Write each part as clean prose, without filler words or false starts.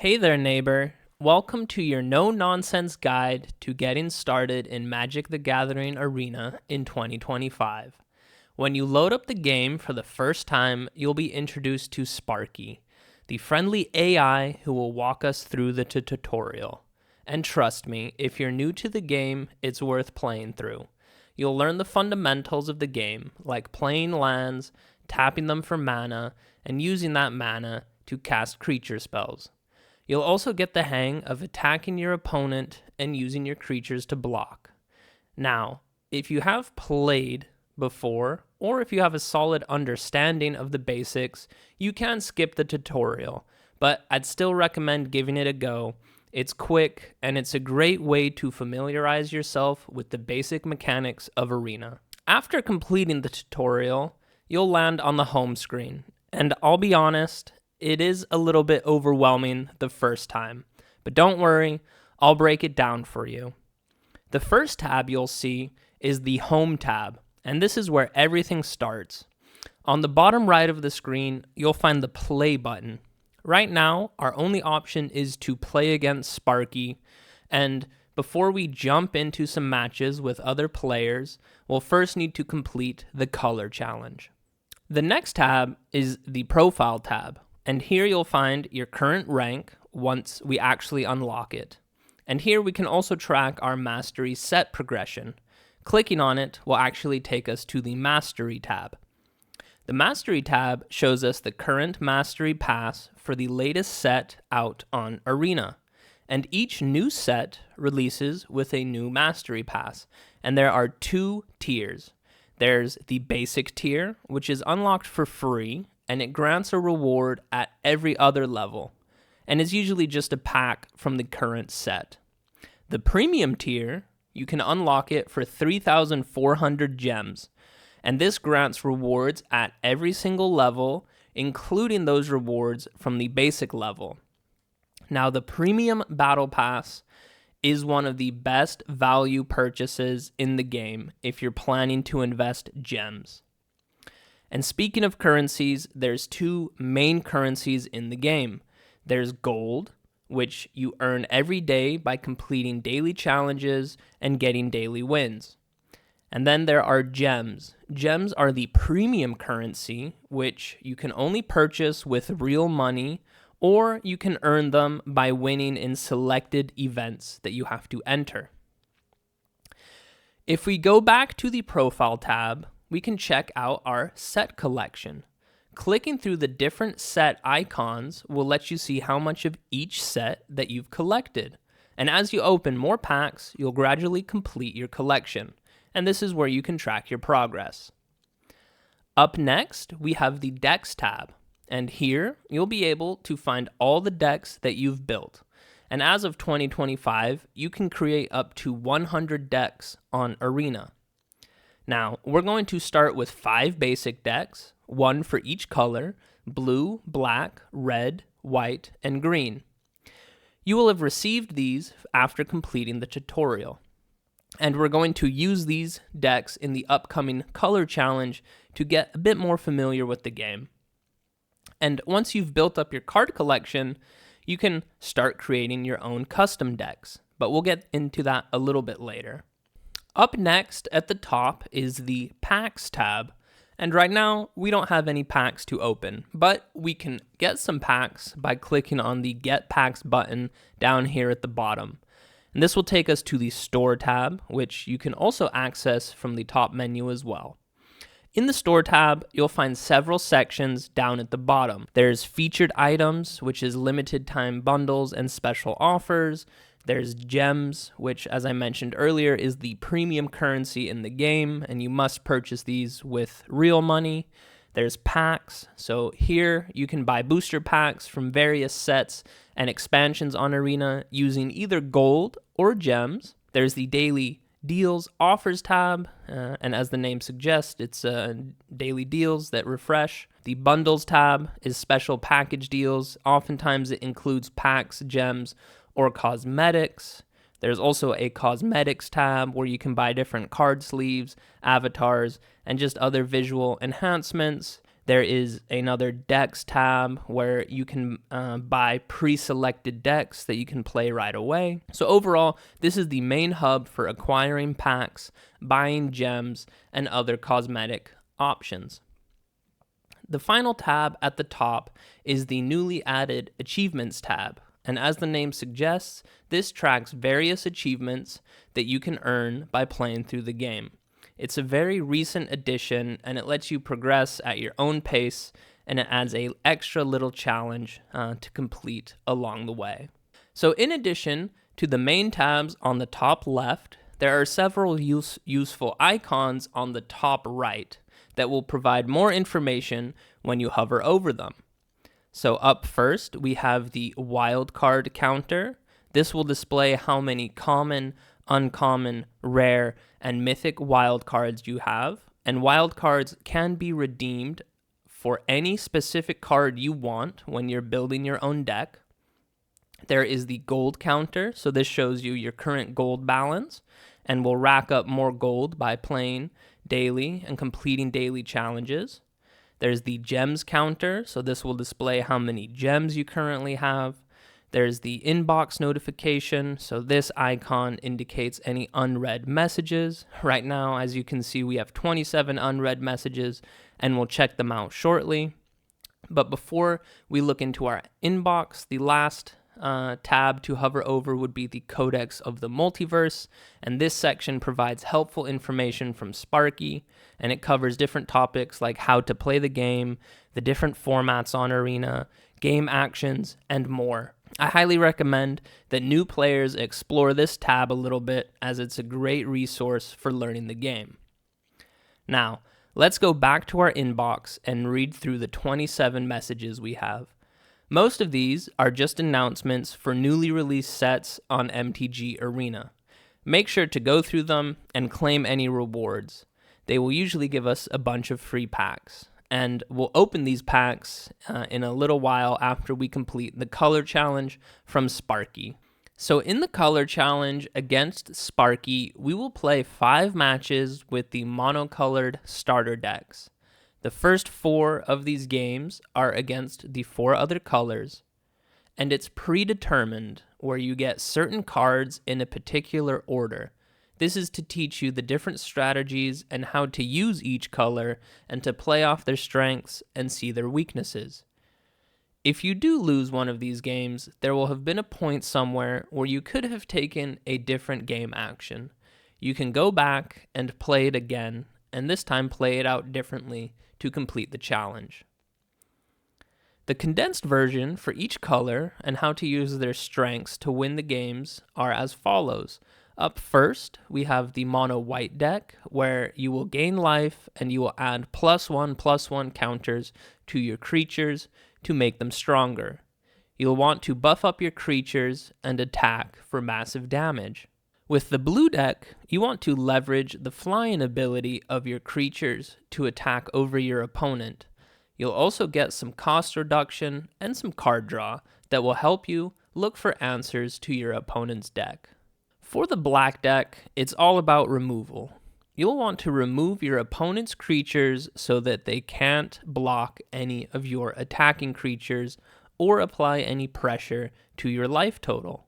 Hey there, neighbor. Welcome to your no-nonsense guide to getting started in Magic the Gathering Arena in 2025. When you load up the game for the first time, you'll be introduced to Sparky, the friendly AI who will walk us through the tutorial. And trust me, if you're new to the game, it's worth playing through. You'll learn the fundamentals of the game, like playing lands, tapping them for mana, and using that mana to cast creature spells. You'll also get the hang of attacking your opponent and using your creatures to block. Now, if you have played before, or if you have a solid understanding of the basics, you can skip the tutorial, but I'd still recommend giving it a go. It's quick, and it's a great way to familiarize yourself with the basic mechanics of Arena. After completing the tutorial, you'll land on the home screen, and I'll be honest, it is a little bit overwhelming the first time, but don't worry, I'll break it down for you. The first tab you'll see is the Home tab, and this is where everything starts. On the bottom right of the screen, you'll find the Play button. Right now, our only option is to play against Sparky, and before we jump into some matches with other players, we'll first need to complete the Color Challenge. The next tab is the Profile tab, and here you'll find your current rank once we actually unlock it. And here we can also track our Mastery set progression. Clicking on it will actually take us to the Mastery tab. The Mastery tab shows us the current Mastery pass for the latest set out on Arena. And each new set releases with a new Mastery pass. And there are two tiers. There's the basic tier, which is unlocked for free, and it grants a reward at every other level, and is usually just a pack from the current set. The premium tier, you can unlock it for 3,400 gems, and this grants rewards at every single level, including those rewards from the basic level. Now, the premium battle pass is one of the best value purchases in the game if you're planning to invest gems. And speaking of currencies, there's two main currencies in the game. There's gold, which you earn every day by completing daily challenges and getting daily wins. And then there are gems. Gems are the premium currency, which you can only purchase with real money, or you can earn them by winning in selected events that you have to enter. If we go back to the Profile tab, we can check out our set collection. Clicking through the different set icons will let you see how much of each set that you've collected. And as you open more packs, you'll gradually complete your collection. And this is where you can track your progress. Up next, we have the Decks tab. And here, you'll be able to find all the decks that you've built. And as of 2025, you can create up to 100 decks on Arena. Now, we're going to start with 5 basic decks, one for each color: blue, black, red, white, and green. You will have received these after completing the tutorial. And we're going to use these decks in the upcoming Color Challenge to get a bit more familiar with the game. And once you've built up your card collection, you can start creating your own custom decks, but we'll get into that a little bit later. Up next at the top is the Packs tab, and right now we don't have any packs to open, but we can get some packs by clicking on the Get Packs button down here at the bottom. And this will take us to the Store tab, which you can also access from the top menu as well. In the Store tab, you'll find several sections down at the bottom. There's Featured Items, which is limited time bundles and special offers. There's Gems, which, as I mentioned earlier, is the premium currency in the game, and you must purchase these with real money. There's Packs, so here you can buy booster packs from various sets and expansions on Arena using either gold or gems. There's the Daily Deals Offers tab, and as the name suggests, it's daily deals that refresh. The Bundles tab is special package deals. Oftentimes it includes packs, gems, or cosmetics. There's also a Cosmetics tab where you can buy different card sleeves, avatars, and just other visual enhancements. There is another decks tab where you can buy pre-selected decks that you can play right away. So overall, this is the main hub for acquiring packs, buying gems, and other cosmetic options. The final tab at the top is the newly added Achievements tab, and as the name suggests, this tracks various achievements that you can earn by playing through the game. It's a very recent addition, and it lets you progress at your own pace, and it adds an extra little challenge to complete along the way. So in addition to the main tabs on the top left, there are several useful icons on the top right that will provide more information when you hover over them. So up first, we have the wildcard counter. This will display how many common, uncommon, rare, and mythic wildcards you have. And wildcards can be redeemed for any specific card you want when you're building your own deck. There is the gold counter, so this shows you your current gold balance and will rack up more gold by playing daily and completing daily challenges. There's the gems counter, so this will display how many gems you currently have. There's the inbox notification, so this icon indicates any unread messages. Right now, as you can see, we have 27 unread messages, and we'll check them out shortly. But before we look into our inbox, the last tab to hover over would be the Codex of the Multiverse, and this section provides helpful information from Sparky, and it covers different topics like how to play the game, the different formats on Arena, game actions, and more. I highly recommend that new players explore this tab a little bit, as it's a great resource for learning the game. Now, let's go back to our inbox and read through the 27 messages we have. Most of these are just announcements for newly released sets on MTG Arena. Make sure to go through them and claim any rewards. They will usually give us a bunch of free packs, and we'll open these packs in a little while after we complete the color challenge from Sparky. So in the color challenge against Sparky, we will play 5 matches with the monocolored starter decks. The first 4 of these games are against the 4 other colors, and it's predetermined where you get certain cards in a particular order. This is to teach you the different strategies and how to use each color and to play off their strengths and see their weaknesses. If you do lose one of these games, there will have been a point somewhere where you could have taken a different game action. You can go back and play it again, and this time play it out differently to complete the challenge. The condensed version for each color and how to use their strengths to win the games are as follows. Up first, we have the mono white deck, where you will gain life and you will add +1/+1 counters to your creatures to make them stronger. You'll want to buff up your creatures and attack for massive damage. With the blue deck, you want to leverage the flying ability of your creatures to attack over your opponent. You'll also get some cost reduction and some card draw that will help you look for answers to your opponent's deck. For the black deck, it's all about removal. You'll want to remove your opponent's creatures so that they can't block any of your attacking creatures or apply any pressure to your life total.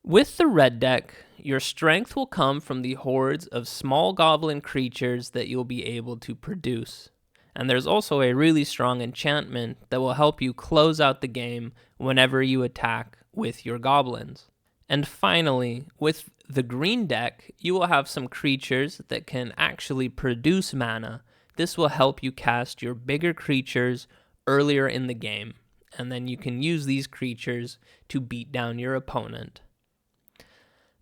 With the red deck, your strength will come from the hordes of small goblin creatures that you'll be able to produce. And there's also a really strong enchantment that will help you close out the game whenever you attack with your goblins. And finally, with the green deck, you will have some creatures that can actually produce mana. This will help you cast your bigger creatures earlier in the game, and then you can use these creatures to beat down your opponent.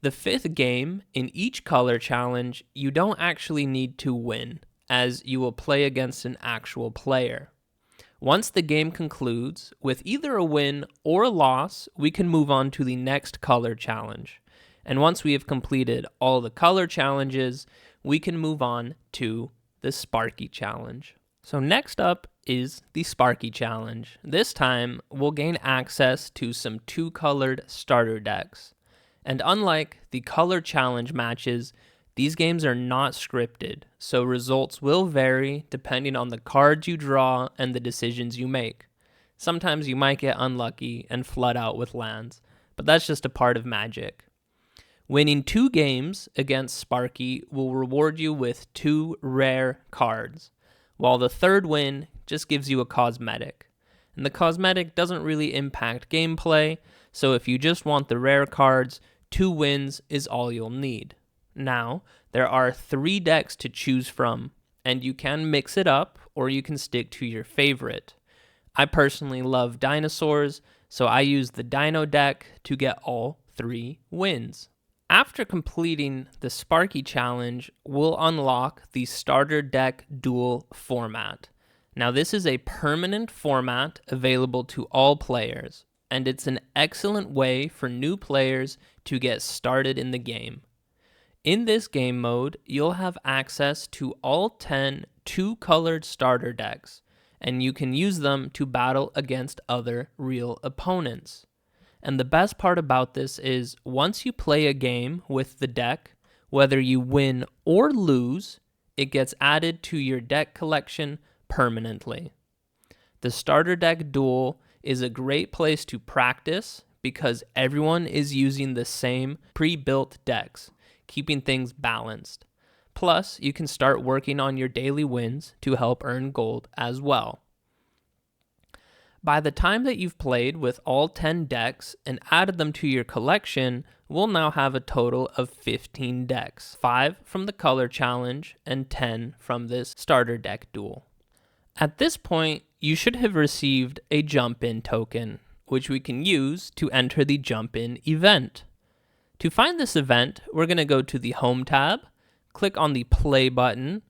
The 5th game in each color challenge, you don't actually need to win, as you will play against an actual player. Once the game concludes, with either a win or a loss, we can move on to the next color challenge. And once we have completed all the color challenges, we can move on to the Sparky challenge. So next up is the Sparky challenge. This time, we'll gain access to some 2-colored starter decks. And unlike the color challenge matches, These games are not scripted, so results will vary depending on the cards you draw and the decisions you make. Sometimes you might get unlucky and flood out with lands, but that's just a part of Magic. Winning 2 games against Sparky will reward you with 2 rare cards, while the third win just gives you a cosmetic. And the cosmetic doesn't really impact gameplay, so if you just want the rare cards, 2 wins is all you'll need. Now, there are 3 decks to choose from, and you can mix it up or you can stick to your favorite. I personally love dinosaurs, so I use the Dino deck to get all 3 wins. After completing the Sparky challenge, we'll unlock the Starter Deck Duel format. Now, this is a permanent format available to all players, and it's an excellent way for new players to get started in the game. In this game mode, you'll have access to all 10 2-colored starter decks, and you can use them to battle against other real opponents. And the best part about this is once you play a game with the deck, whether you win or lose, it gets added to your deck collection permanently. The Starter Deck Duel is a great place to practice because everyone is using the same pre-built decks, keeping things balanced. Plus, you can start working on your daily wins to help earn gold as well. By the time that you've played with all 10 decks and added them to your collection, we'll now have a total of 15 decks, 5 from the color challenge and 10 from this Starter Deck Duel. At this point, you should have received a jump-in token, which we can use to enter the jump-in event. To find this event, we're going to go to the Home tab, click on the Play button,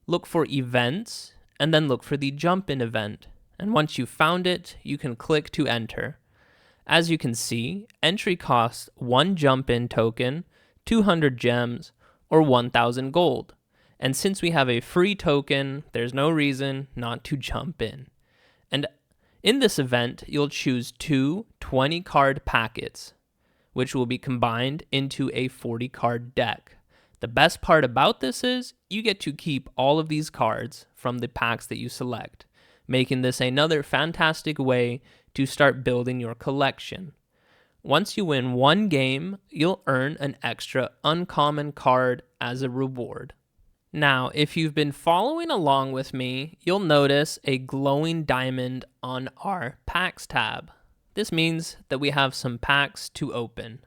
look for Events, and then look for the jump-in event. And once you've found it, you can click to enter. As you can see, entry costs 1 jump-in token, 200 gems, or 1,000 gold. And since we have a free token, there's no reason not to jump in. And in this event, you'll choose 2 20-card packets, which will be combined into a 40-card deck. The best part about this is you get to keep all of these cards from the packs that you select, making this another fantastic way to start building your collection. Once you win 1 game, you'll earn an extra uncommon card as a reward. Now, if you've been following along with me, you'll notice a glowing diamond on our Packs tab. This means that we have some packs to open.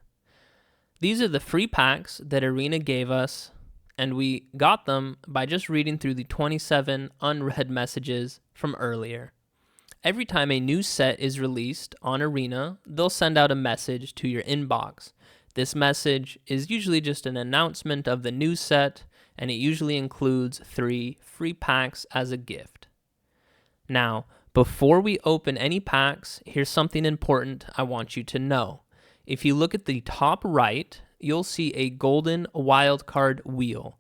These are the free packs that Arena gave us, and we got them by just reading through the 27 unread messages from earlier. Every time a new set is released on Arena, they'll send out a message to your inbox. This message is usually just an announcement of the new set, and it usually includes 3 free packs as a gift. Now, before we open any packs, here's something important I want you to know. If you look at the top right, you'll see a golden wildcard wheel.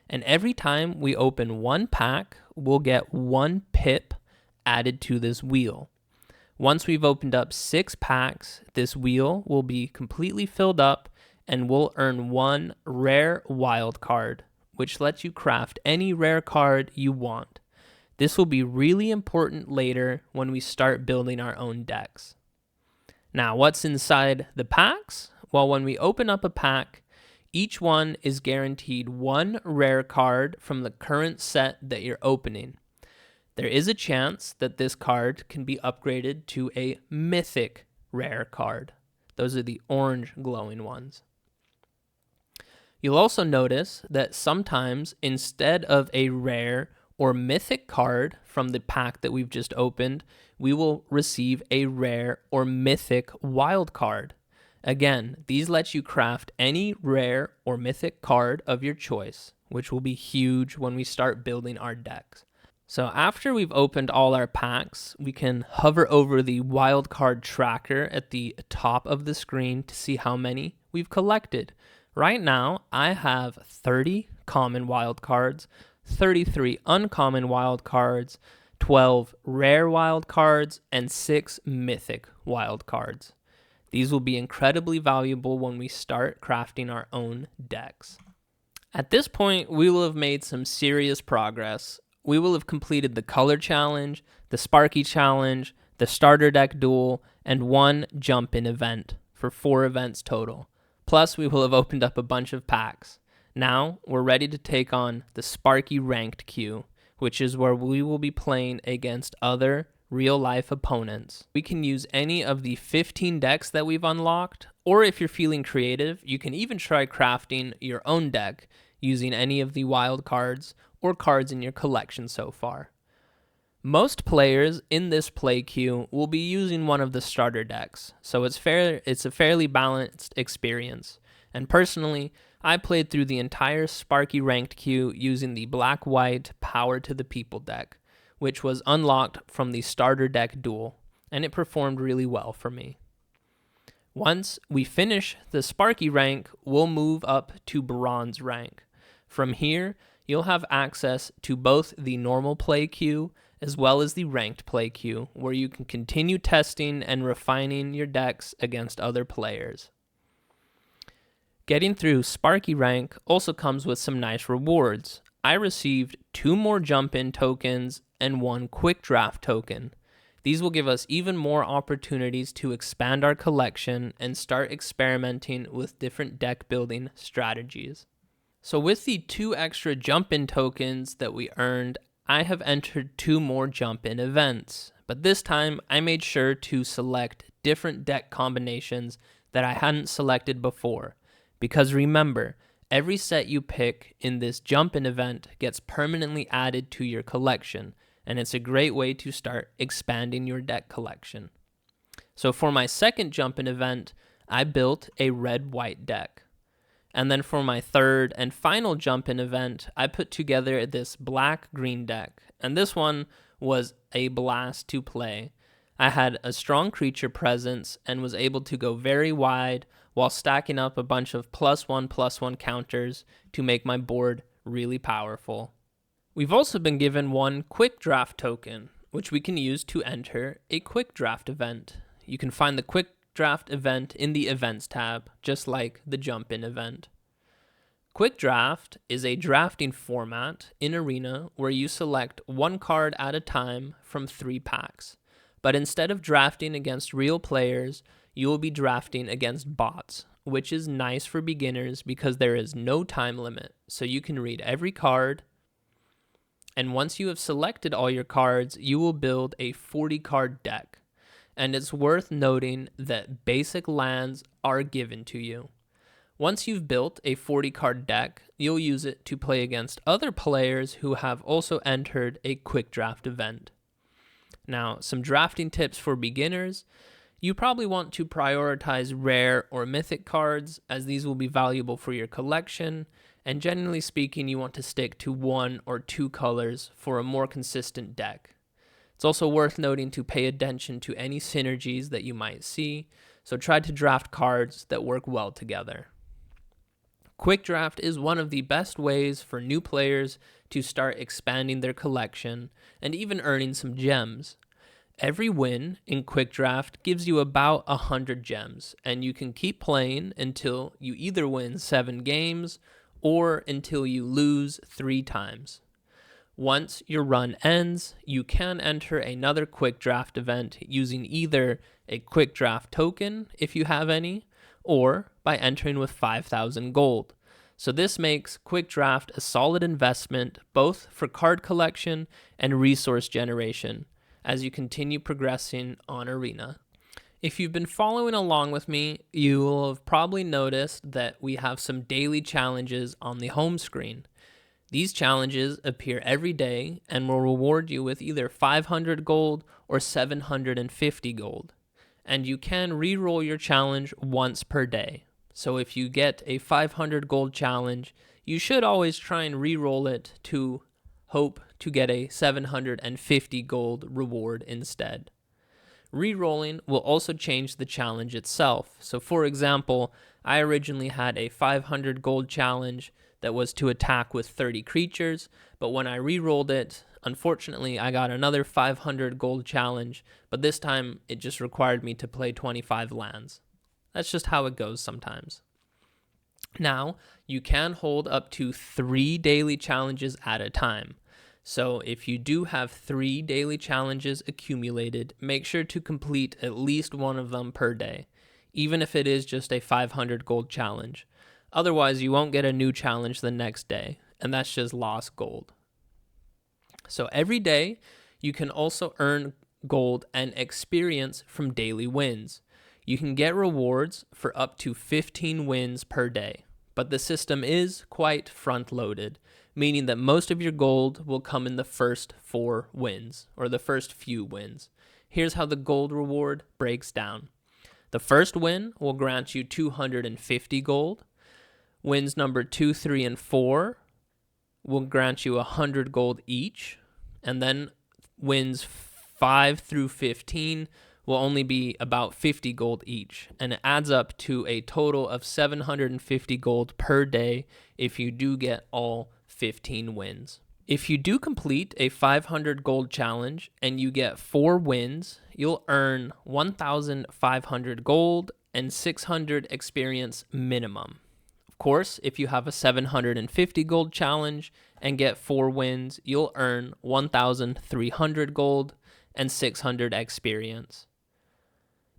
And every time we open 1 pack, we'll get 1 pip added to this wheel. Once we've opened up 6 packs, this wheel will be completely filled up and we'll earn 1 rare wildcard, which lets you craft any rare card you want. This will be really important later when we start building our own decks. Now, what's inside the packs? Well, when we open up a pack, each one is guaranteed 1 rare card from the current set that you're opening. There is a chance that this card can be upgraded to a mythic rare card. Those are the orange glowing ones. You'll also notice that sometimes instead of a rare or mythic card from the pack that we've just opened, we will receive a rare or mythic wild card. Again, these let you craft any rare or mythic card of your choice, which will be huge when we start building our decks. So after we've opened all our packs, we can hover over the wildcard tracker at the top of the screen to see how many we've collected. Right now, I have 30 common wildcards, 33 uncommon wildcards, 12 rare wildcards, and 6 mythic wildcards. These will be incredibly valuable when we start crafting our own decks. At this point, we will have made some serious progress. We will have completed the color challenge, the Sparky challenge, the starter deck duel, and one jump-in event for 4 events total. Plus, we will have opened up a bunch of packs. Now, we're ready to take on the Sparky ranked queue, which is where we will be playing against other real-life opponents. We can use any of the 15 decks that we've unlocked, or if you're feeling creative, you can even try crafting your own deck using any of the wild cards or cards in your collection so far. Most players in this play queue will be using one of the starter decks, so it's a fairly balanced experience. And personally, I played through the entire Sparky ranked queue using the black-white Power to the People deck, which was unlocked from the starter deck duel, and it performed really well for me. Once we finish the Sparky rank, we'll move up to Bronze rank. From here, you'll have access to both the normal play queue as well as the ranked play queue, where you can continue testing and refining your decks against other players. Getting through Sparky rank also comes with some nice rewards. I received 2 more jump-in tokens and 1 quick draft token. These will give us even more opportunities to expand our collection and start experimenting with different deck building strategies. So with the 2 extra jump-in tokens that we earned, I have entered 2 more jump-in events, but this time I made sure to select different deck combinations that I hadn't selected before, because remember, every set you pick in this jump-in event gets permanently added to your collection, and it's a great way to start expanding your deck collection. So for my second jump-in event, I built a red-white deck. And then for my third and final jump-in event, I put together this black-green deck. And this one was a blast to play. I had a strong creature presence and was able to go very wide while stacking up a bunch of +1/+1 counters to make my board really powerful. We've also been given 1 quick draft token, which we can use to enter a quick draft event. You can find the quick draft event in the Events tab, just like the jump-in event. Quick Draft is a drafting format in Arena where you select 1 card at a time from 3 packs. But instead of drafting against real players, you will be drafting against bots, which is nice for beginners because there is no time limit, so you can read every card. And once you have selected all your cards, you will build a 40-card deck. And it's worth noting that basic lands are given to you. Once you've built a 40-card deck, you'll use it to play against other players who have also entered a quick draft event. Now, some drafting tips for beginners. You probably want to prioritize rare or mythic cards, as these will be valuable for your collection, and generally speaking, you want to stick to 1 or 2 colors for a more consistent deck. It's also worth noting to pay attention to any synergies that you might see, so try to draft cards that work well together. Quick Draft is one of the best ways for new players to start expanding their collection and even earning some gems. Every win in Quick Draft gives you about 100 gems, and you can keep playing until you either win 7 games or until you lose 3 times. Once your run ends, you can enter another Quick Draft event using either a Quick Draft token, if you have any, or by entering with 5,000 gold. So this makes Quick Draft a solid investment both for card collection and resource generation as you continue progressing on Arena. If you've been following along with me, you will have probably noticed that we have some daily challenges on the home screen. These challenges appear every day and will reward you with either 500 gold or 750 gold. And you can re-roll your challenge once per day. So if you get a 500 gold challenge, you should always try and re-roll it to hope to get a 750 gold reward instead. Re-rolling will also change the challenge itself. So for example, I originally had a 500 gold challenge that was to attack with 30 creatures, but when I re-rolled it, unfortunately I got another 500 gold challenge, but this time it just required me to play 25 lands. That's just how it goes sometimes. Now, you can hold up to 3 daily challenges at a time. So if you do have 3 daily challenges accumulated, make sure to complete at least one of them per day, even if it is just a 500 gold challenge. Otherwise, you won't get a new challenge the next day, and that's just lost gold. So every day, you can also earn gold and experience from daily wins. You can get rewards for up to 15 wins per day, but the system is quite front-loaded, meaning that most of your gold will come in the first 4 wins, or the first few wins. Here's how the gold reward breaks down. The first win will grant you 250 gold. Wins number 2, 3, and 4 will grant you 100 gold each. And then wins 5 through 15 will only be about 50 gold each. And it adds up to a total of 750 gold per day if you do get all 15 wins. If you do complete a 500 gold challenge and you get 4 wins, you'll earn 1,500 gold and 600 experience minimum. Of course, if you have a 750 gold challenge and get 4 wins, you'll earn 1,300 gold and 600 experience.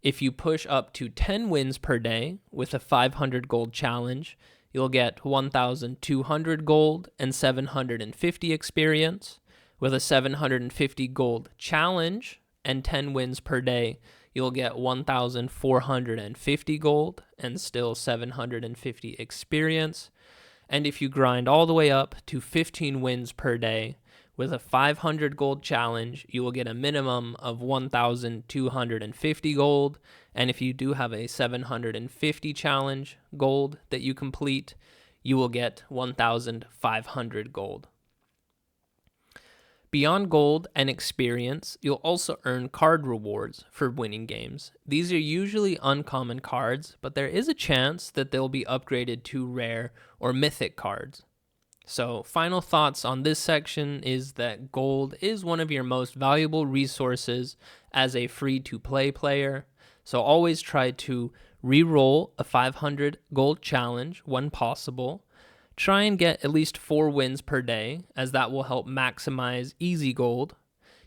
If you push up to 10 wins per day with a 500 gold challenge, you'll get 1,200 gold and 750 experience. With a 750 gold challenge and 10 wins per day, you'll get 1,450 gold and still 750 experience. And if you grind all the way up to 15 wins per day, with a 500 gold challenge, you will get a minimum of 1,250 gold. And if you do have a 750 challenge gold that you complete, you will get 1,500 gold. Beyond gold and experience, you'll also earn card rewards for winning games. These are usually uncommon cards, but there is a chance that they'll be upgraded to rare or mythic cards. So, final thoughts on this section is that gold is one of your most valuable resources as a free-to-play player. So always try to re-roll a 500 gold challenge when possible. Try and get at least 4 wins per day, as that will help maximize easy gold.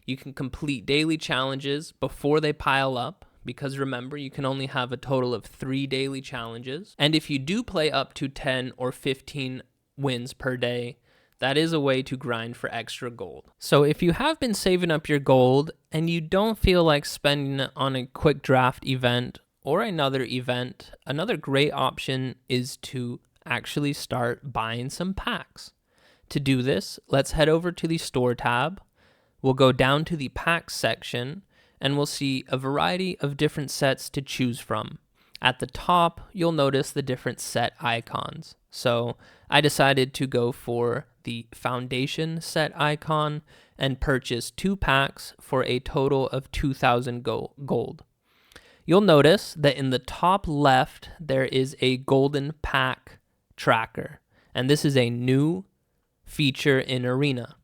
You can complete daily challenges before they pile up, because remember, you can only have a total of 3 daily challenges. And if you do play up to 10 or 15 wins per day, that is a way to grind for extra gold. So if you have been saving up your gold and you don't feel like spending it on a quick draft event or another event, another great option is to actually start buying some packs. To do this, let's head over to the store tab. We'll go down to the packs section and we'll see a variety of different sets to choose from. At the top, you'll notice the different set icons. So I decided to go for the foundation set icon and purchase 2 packs for a total of 2,000 gold. You'll notice that in the top left, there is a golden pack tracker, and this is a new feature in Arena.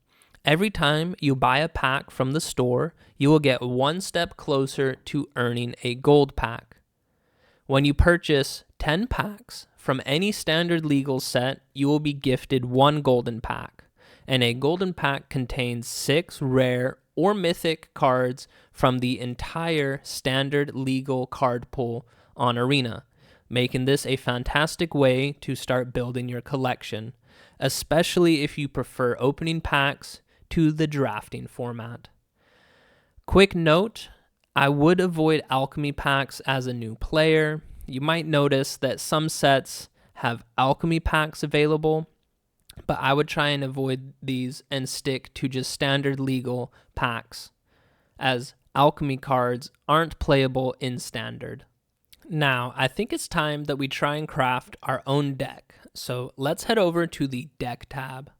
Every time you buy a pack from the store, you will get 1 step closer to earning a gold pack. When you purchase 10 packs from any standard legal set, you will be gifted 1 golden pack, and a golden pack contains 6 rare or mythic cards from the entire standard legal card pool on Arena, making this a fantastic way to start building your collection, especially if you prefer opening packs to the drafting format. Quick note, I would avoid alchemy packs as a new player. You might notice that some sets have alchemy packs available, but I would try and avoid these and stick to just standard legal packs, as alchemy cards aren't playable in standard. Now, I think it's time that we try and craft our own deck. So let's head over to the deck tab.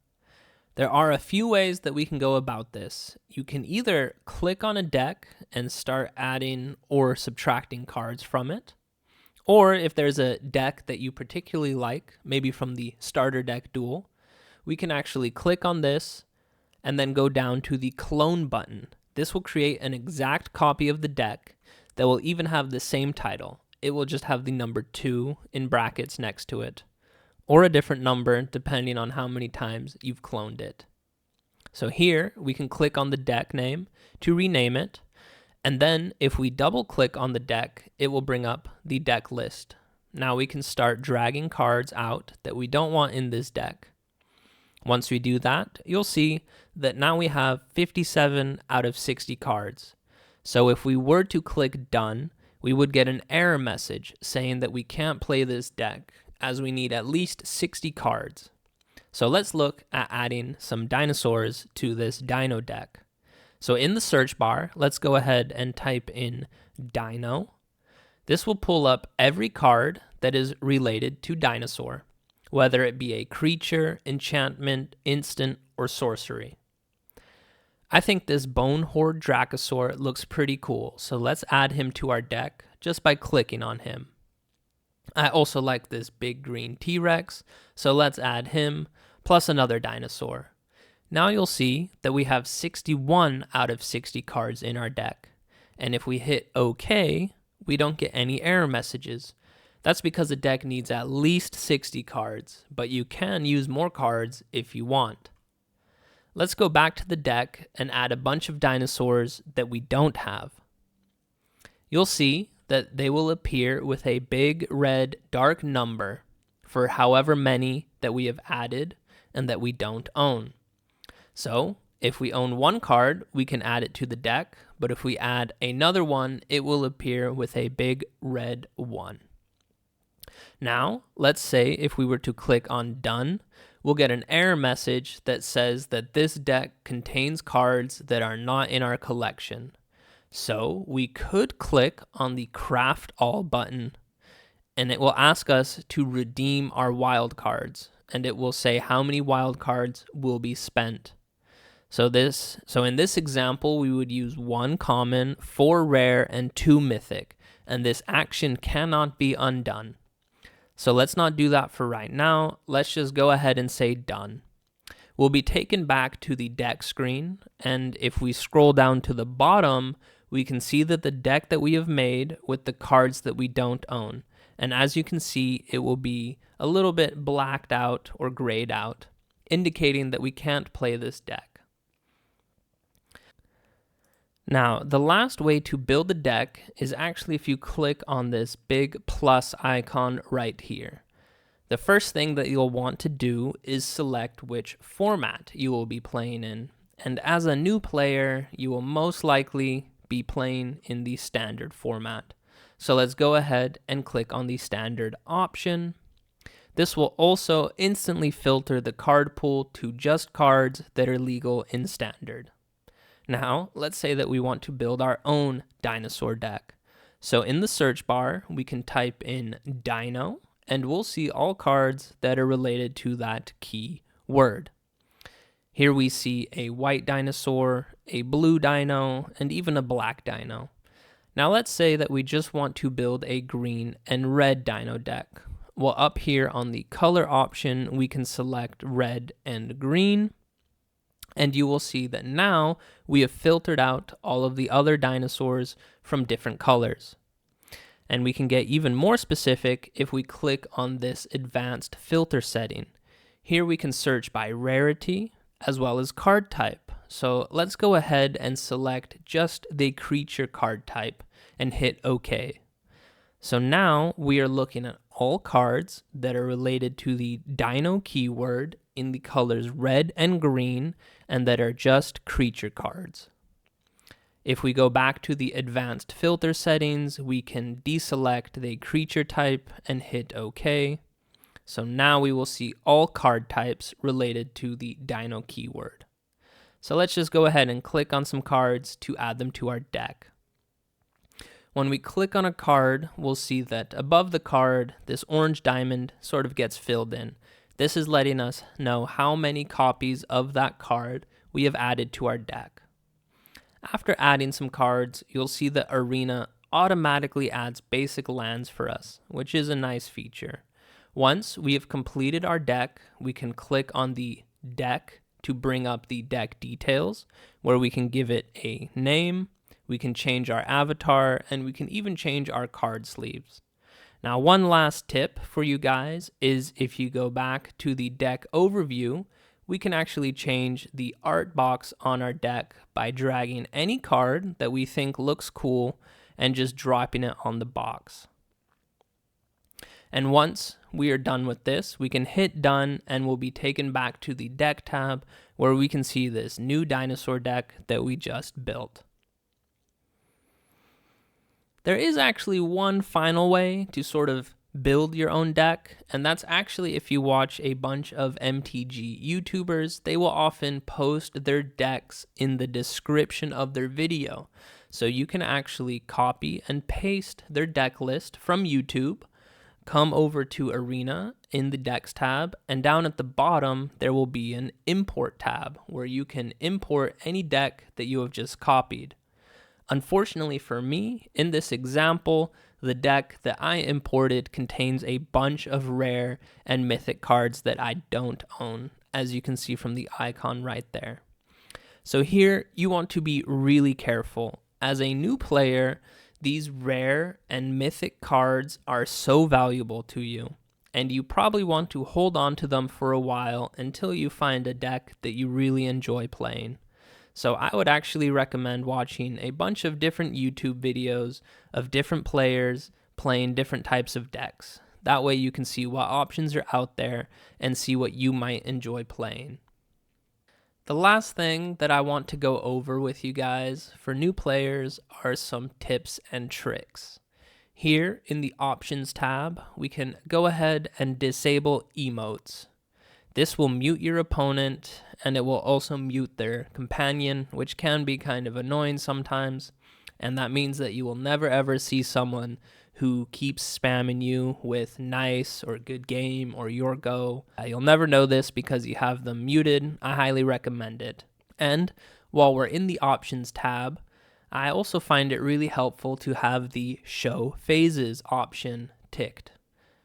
There are a few ways that we can go about this. You can either click on a deck and start adding or subtracting cards from it. Or if there's a deck that you particularly like, maybe from the starter deck Duel, we can actually click on this and then go down to the clone button. This will create an exact copy of the deck that will even have the same title. It will just have the number 2 in brackets next to it. or a different number depending on how many times you've cloned it. So here we can click on the deck name to rename it, and then if we double click on the deck, it will bring up the deck list. Now we can start dragging cards out that we don't want in this deck. Once we do that, you'll see that now we have 57 out of 60 cards. So if we were to click done, we would get an error message saying that we can't play this deck as we need at least 60 cards. So let's look at adding some dinosaurs to this dino deck. So in the search bar, let's go ahead and type in dino. This will pull up every card that is related to dinosaur, whether it be a creature, enchantment, instant, or sorcery. I think this Bone Horde Dracosaur looks pretty cool, so let's add him to our deck just by clicking on him. I also like this big green T-Rex, so let's add him, plus another dinosaur. Now you'll see that we have 61 out of 60 cards in our deck, and if we hit OK, we don't get any error messages. That's because the deck needs at least 60 cards, but you can use more cards if you want. Let's go back to the deck and add a bunch of dinosaurs that we don't have. You'll see that they will appear with a big red dark number for however many that we have added and that we don't own. So if we own one card, we can add it to the deck, but if we add another one, it will appear with a big red 1. Now, let's say if we were to click on done, we'll get an error message that says that this deck contains cards that are not in our collection. So we could click on the craft all button and it will ask us to redeem our wild cards, and it will say how many wild cards will be spent. So in this example, we would use 1 common, 4 rare, and 2 mythic, and this action cannot be undone. So let's not do that for right now. Let's just go ahead and say done. We'll be taken back to the deck screen, and if we scroll down to the bottom, we can see that the deck that we have made with the cards that we don't own. And as you can see, it will be a little bit blacked out or grayed out, indicating that we can't play this deck. Now, the last way to build a deck is actually if you click on this big plus icon right here. The first thing that you'll want to do is select which format you will be playing in. And as a new player, you will most likely be playing in the standard format. So let's go ahead and click on the standard option. This will also instantly filter the card pool to just cards that are legal in standard. Now, let's say that we want to build our own dinosaur deck. So in the search bar, we can type in dino, and we'll see all cards that are related to that key word. Here we see a white dinosaur, a blue dino, and even a black dino. Now let's say that we just want to build a green and red dino deck. Well, up here on the color option, we can select red and green. And you will see that now we have filtered out all of the other dinosaurs from different colors. And we can get even more specific if we click on this advanced filter setting. Here we can search by rarity as well as card type. So let's go ahead and select just the creature card type and hit OK. So now we are looking at all cards that are related to the dino keyword in the colors red and green, and that are just creature cards. If we go back to the advanced filter settings, we can deselect the creature type and hit OK. So now we will see all card types related to the dino keyword. So let's just go ahead and click on some cards to add them to our deck. When we click on a card, we'll see that above the card, this orange diamond sort of gets filled in. This is letting us know how many copies of that card we have added to our deck. After adding some cards, you'll see that Arena automatically adds basic lands for us, which is a nice feature. Once we have completed our deck, we can click on the deck to bring up the deck details, where we can give it a name, we can change our avatar, and we can even change our card sleeves. Now, one last tip for you guys is if you go back to the deck overview, we can actually change the art box on our deck by dragging any card that we think looks cool and just dropping it on the box. And once we are done with this, we can hit done and we'll be taken back to the deck tab where we can see this new dinosaur deck that we just built. There is actually one final way to sort of build your own deck, and that's actually if you watch a bunch of MTG YouTubers, they will often post their decks in the description of their video. So you can actually copy and paste their deck list from YouTube, come over to Arena in the Decks tab, and down at the bottom there will be an Import tab where you can import any deck that you have just copied. Unfortunately for me, in this example, the deck that I imported contains a bunch of rare and mythic cards that I don't own, as you can see from the icon right there. So here, you want to be really careful. As a new player, these rare and mythic cards are so valuable to you, and you probably want to hold on to them for a while until you find a deck that you really enjoy playing. So I would actually recommend watching a bunch of different YouTube videos of different players playing different types of decks. That way you can see what options are out there and see what you might enjoy playing. The last thing that I want to go over with you guys for new players are some tips and tricks. Here in the Options tab, we can go ahead and disable emotes. This will mute your opponent, and it will also mute their companion, which can be kind of annoying sometimes. And that means that you will never ever see someone who keeps spamming you with nice or good game or your go. You'll never know this because you have them muted. I highly recommend it. And while we're in the Options tab, I also find it really helpful to have the Show Phases option ticked.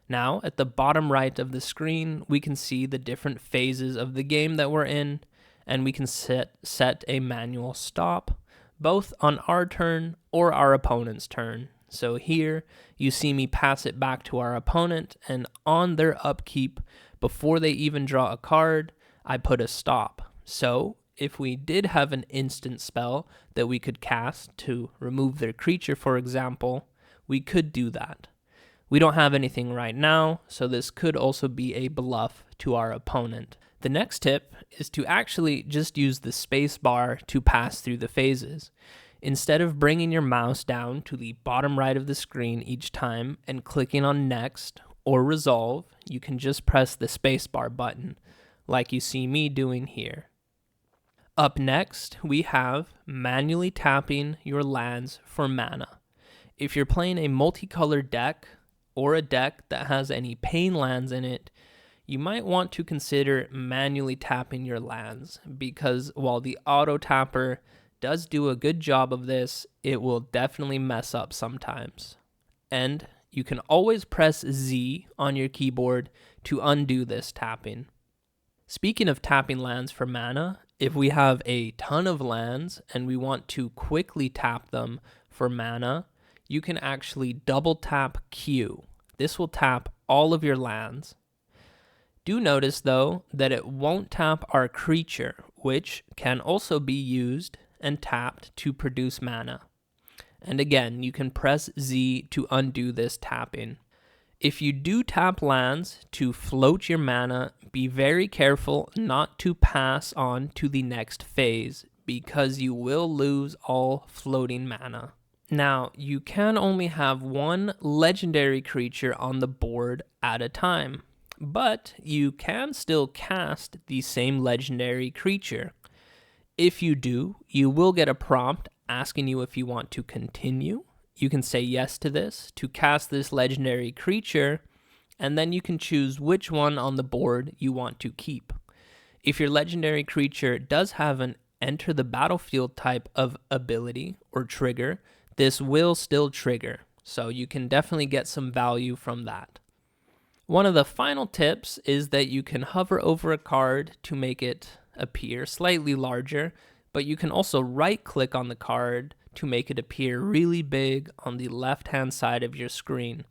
Now, at the bottom right of the screen, we can see the different phases of the game that we're in, and we can set a manual stop, both on our turn or our opponent's turn. So here, you see me pass it back to our opponent, and on their upkeep, before they even draw a card, I put a stop. So, if we did have an instant spell that we could cast to remove their creature, for example, we could do that. We don't have anything right now, so this could also be a bluff to our opponent. The next tip is to actually just use the space bar to pass through the phases. Instead of bringing your mouse down to the bottom right of the screen each time and clicking on Next or Resolve, you can just press the space bar button, like you see me doing here. Up next, we have manually tapping your lands for mana. If you're playing a multicolored deck, or a deck that has any pain lands in it, you might want to consider manually tapping your lands, because while the auto tapper does do a good job of this, it will definitely mess up sometimes. And you can always press Z on your keyboard to undo this tapping. Speaking of tapping lands for mana, if we have a ton of lands and we want to quickly tap them for mana, you can actually double tap Q. This will tap all of your lands. Do notice though that it won't tap our creature, which can also be used and tapped to produce mana. And again, you can press Z to undo this tapping. If you do tap lands to float your mana, be very careful not to pass on to the next phase, because you will lose all floating mana. Now, you can only have one legendary creature on the board at a time, but you can still cast the same legendary creature. If you do, you will get a prompt asking you if you want to continue. You can say yes to this to cast this legendary creature, and then you can choose which one on the board you want to keep. If your legendary creature does have an enter the battlefield type of ability or trigger, this will still trigger, so you can definitely get some value from that. One of the final tips is that you can hover over a card to make it appear slightly larger, but you can also right-click on the card to make it appear really big on the left-hand side of your screen.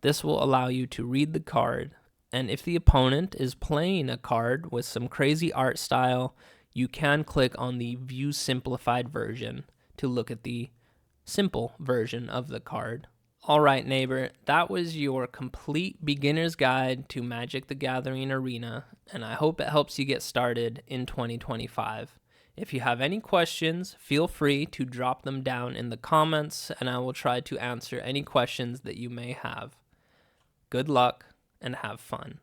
This will allow you to read the card, and if the opponent is playing a card with some crazy art style, you can click on the View Simplified version to look at the simple version of the card. Alright neighbor, that was your complete beginner's guide to Magic the Gathering Arena, and I hope it helps you get started in 2025. If you have any questions, feel free to drop them down in the comments, and I will try to answer any questions that you may have. Good luck and have fun.